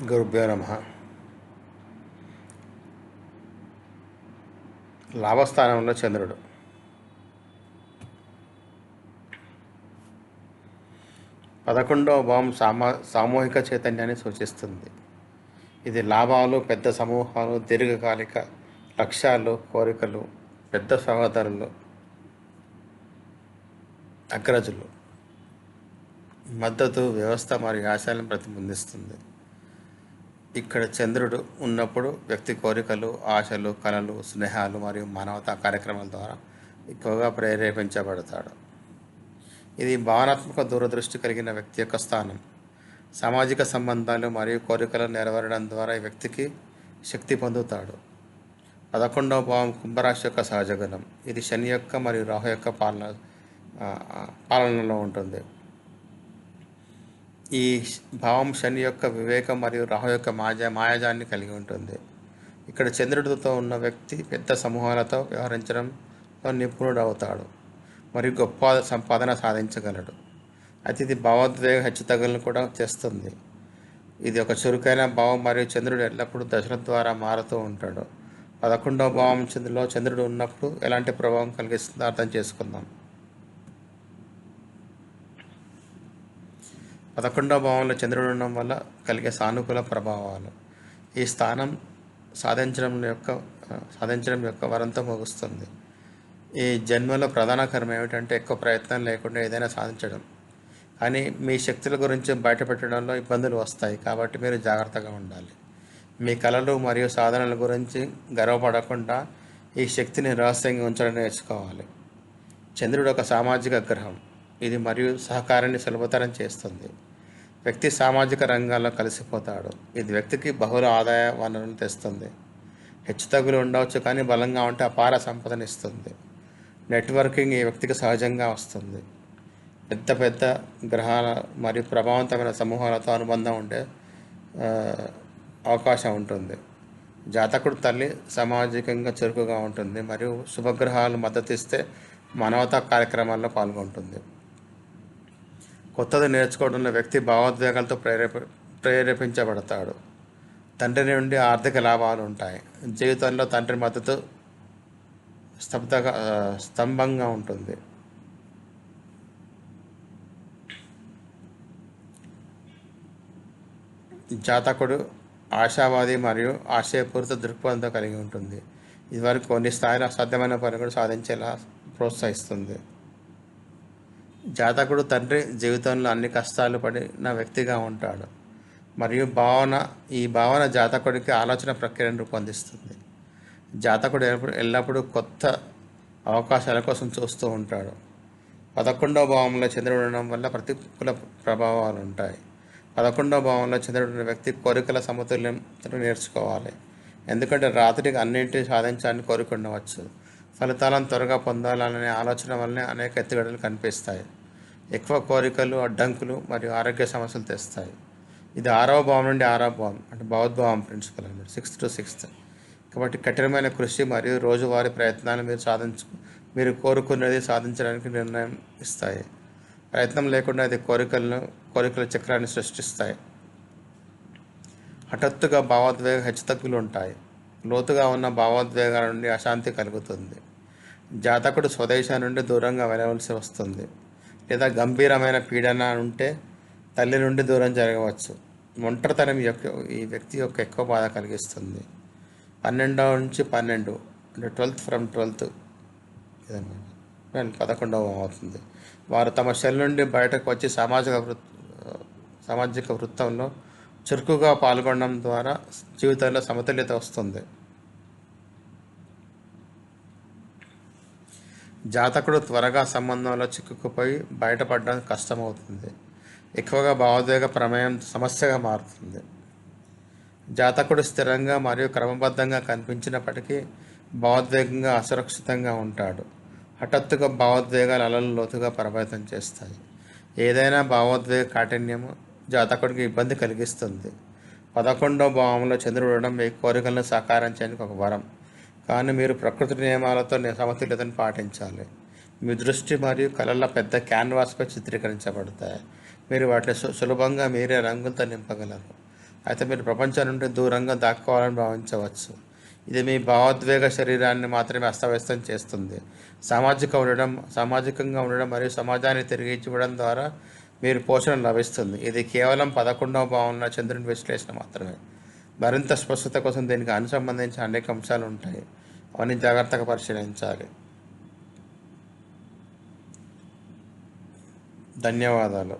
గురుభ్యో నమః. లాభస్థానంలో చంద్రుడు. పదకొండవ భావం సామూహిక చైతన్యాన్ని సూచిస్తుంది. ఇది లాభాలు, పెద్ద సమూహాలు, దీర్ఘకాలిక లక్ష్యాలు, కోరికలు, పెద్ద సహోదరులు, అగ్రజులు, మద్దతు, వ్యవస్థ మరియు ఆశయాలను ప్రతిబింబిస్తుంది. ఇక్కడ చంద్రుడు ఉన్నప్పుడు వ్యక్తి కోరికలు, ఆశలు, కలలు, స్నేహాలు మరియు మానవతా కార్యక్రమాల ద్వారా ఎక్కువగా ప్రేరేపించబడతాడు. ఇది భావనాత్మక దూరదృష్టి కలిగిన వ్యక్తి యొక్క స్థానం. సామాజిక సంబంధాలు మరియు కోరికలను నెరవేరడం ద్వారా ఈ వ్యక్తికి శక్తి పొందుతాడు. 11వ భావం కుంభరాశి యొక్క సహజ గుణం. ఇది శని యొక్క మరియు రాహు యొక్క పాలనలో ఉంటుంది. ఈ భావం శని యొక్క వివేకం మరియు రాహు యొక్క మాయాజాన్ని కలిగి ఉంటుంది. ఇక్కడ చంద్రుడితో ఉన్న వ్యక్తి పెద్ద సమూహాలతో వ్యవహరించడంలో నిపుణుడు అవుతాడు మరియు గొప్ప సంపాదన సాధించగలడు. అయితే ఇది భావోద్వేగ హెచ్చుతగ్గులను కూడా చేస్తుంది. ఇది ఒక చురుకైన భావం మరియు చంద్రుడు ఎల్లప్పుడూ దశల ద్వారా మారుతూ ఉంటాడు. 11వ భావం చంద్రుడు ఉన్నప్పుడు ఎలాంటి ప్రభావం కలిగిస్తుందో అర్థం చేసుకుందాం. 11వ భావంలో చంద్రుడు ఉండడం వల్ల కలిగే సానుకూల ప్రభావాలు. ఈ స్థానం సాధించడం యొక్క వరంతో ముగుస్తుంది. ఈ జన్మలో ప్రధాన కర్మ ఏమిటంటే ఎక్కువ ప్రయత్నం లేకుండా ఏదైనా సాధించడం. కానీ మీ శక్తుల గురించి బయటపెట్టడంలో ఇబ్బందులు వస్తాయి, కాబట్టి మీరు జాగ్రత్తగా ఉండాలి. మీ కళలు మరియు సాధనల గురించి గర్వపడకుండా ఈ శక్తిని రహస్యంగా ఉంచడం నేర్చుకోవాలి. చంద్రుడు ఒక సామాజిక గ్రహం. ఇది మరియు సహకారాన్ని సులభతరం చేస్తుంది. వ్యక్తి సామాజిక రంగాల్లో కలిసిపోతాడు. ఇది వ్యక్తికి బహుళ ఆదాయ వనరులను తెస్తుంది. హెచ్చుతగ్గులు ఉండవచ్చు, కానీ బలంగా ఉంటే అపార సంపదనిస్తుంది. నెట్వర్కింగ్ ఈ వ్యక్తికి సహజంగా వస్తుంది. పెద్ద గ్రహాల మరియు ప్రభావవంతమైన సమూహాలతో అనుబంధం ఉండే అవకాశం ఉంటుంది. జాతకుడు తల్లి సామాజికంగా చురుకుగా ఉంటుంది మరియు శుభగ్రహాలు మద్దతిస్తే మానవతా కార్యక్రమాల్లో పాల్గొంటుంది. కొత్తది నేర్చుకోవడంలో వ్యక్తి భావోద్వేగాలతో ప్రేరేపించబడతాడు. తండ్రి నుండి ఆర్థిక లాభాలు ఉంటాయి. జీవితంలో తండ్రి మద్దతు స్తంభంగా ఉంటుంది. జాతకుడు ఆశావాది మరియు ఆశయపూరిత దృక్పథంతో కలిగి ఉంటుంది. ఇదివరకు కొన్ని స్థాయిలో అసాధ్యమైన పని కూడా సాధించేలా ప్రోత్సహిస్తుంది. జాతకుడు తండ్రి జీవితంలో అన్ని కష్టాలు పడిన వ్యక్తిగా ఉంటాడు మరియు ఈ భావన జాతకుడికి ఆలోచన ప్రక్రియను రూపొందిస్తుంది. జాతకుడు ఎల్లప్పుడూ కొత్త అవకాశాల కోసం చూస్తూ ఉంటాడు. 11వ భావంలో చంద్రుడు ఉండడం వల్ల ప్రతికూల ప్రభావాలు ఉంటాయి. 11వ భావంలో చంద్రుడు ఉన్న వ్యక్తి కోరికల సమతుల్యతను నేర్చుకోవాలి. ఎందుకంటే రాత్రికి అన్నింటినీ సాధించాలని కోరిక ఉండవచ్చు. ఫలితాలను త్వరగా పొందాలనే ఆలోచన వల్లనే అనేక ఎత్తుగడలు కనిపిస్తాయి. ఎక్కువ కోరికలు అడ్డంకులు మరియు ఆరోగ్య సమస్యలు తెస్తాయి. ఇది 6వ భావం నుండి 6వ భావం అంటే భావోద్భావం ప్రిన్సిపల్ అన్నమాట, 6th to 6th. కాబట్టి కఠినమైన కృషి మరియు రోజువారీ ప్రయత్నాలు మీరు కోరుకున్నది సాధించడానికి నిర్ణయం ఇస్తాయి. ప్రయత్నం లేకుండా ఇది కోరికల చక్రాన్ని సృష్టిస్తాయి. హఠాత్తుగా భావోద్వేగ హెచ్చుతగ్గులు ఉంటాయి. లోతుగా ఉన్న భావోద్వేగాల నుండి అశాంతి కలుగుతుంది. జాతకుడు స్వదేశం నుండి దూరంగా వెళ్ళవలసి వస్తుంది, లేదా గంభీరమైన పీడన ఉంటే తల్లి నుండి దూరం జరగవచ్చు. ఒంటరితనం ఈ వ్యక్తి యొక్క ఎక్కువ బాధ కలిగిస్తుంది. 12వ నుంచి 12 అంటే 12th from 12th ఇదన్నమాట 11వ అవుతుంది. వారు తమ శైలి నుండి బయటకు వచ్చి సామాజిక వృత్తంలో చురుకుగా పాల్గొనడం ద్వారా జీవితంలో సమతుల్యత వస్తుంది. జాతకుడు త్వరగా సంబంధంలో చిక్కుకుపోయి బయటపడడం కష్టమవుతుంది. ఎక్కువగా భావోద్వేగ ప్రమేయం సమస్యగా మారుతుంది. జాతకుడు స్థిరంగా మరియు క్రమబద్ధంగా కనిపించినప్పటికీ భావోద్వేగంగా అసురక్షితంగా ఉంటాడు. హఠాత్తుగా భావోద్వేగాలు అలలు లోతుగా ప్రభావితం చేస్తాయి. ఏదైనా భావోద్వేగ కాఠిన్యము జాతకుడికి ఇబ్బంది కలిగిస్తుంది. 11వ భావంలో చంద్రుడు ఉండడం మీ కోరికలను సాకారం చేయడానికి ఒక వరం, కానీ మీరు ప్రకృతి నియమాలతో సమతుల్యతను పాటించాలి. మీ దృష్టి మరియు కళల పెద్ద క్యాన్వాస్పై చిత్రీకరించబడతాయి. మీరు వాటిని సులభంగా మీరే రంగులతో నింపగలరు. అయితే మీరు ప్రపంచం నుండి దూరంగా దాక్కోవాలని భావించవచ్చు. ఇది మీ భావోద్వేగ శరీరాన్ని మాత్రమే అస్తవ్యస్తం చేస్తుంది. సామాజికంగా ఉండడం మరియు సమాజాన్ని తిరిగి ఇవ్వడం ద్వారా మీరు పోషణ లభిస్తుంది. ఇది కేవలం 11వ భావంలో చంద్రుని విశ్లేషణ మాత్రమే. మరింత స్పష్టత కోసం దీనికి అనుసంబంధించిన అనేక అంశాలు ఉంటాయి. అవన్నీ జాగ్రత్తగా పరిశీలించాలి. ధన్యవాదాలు.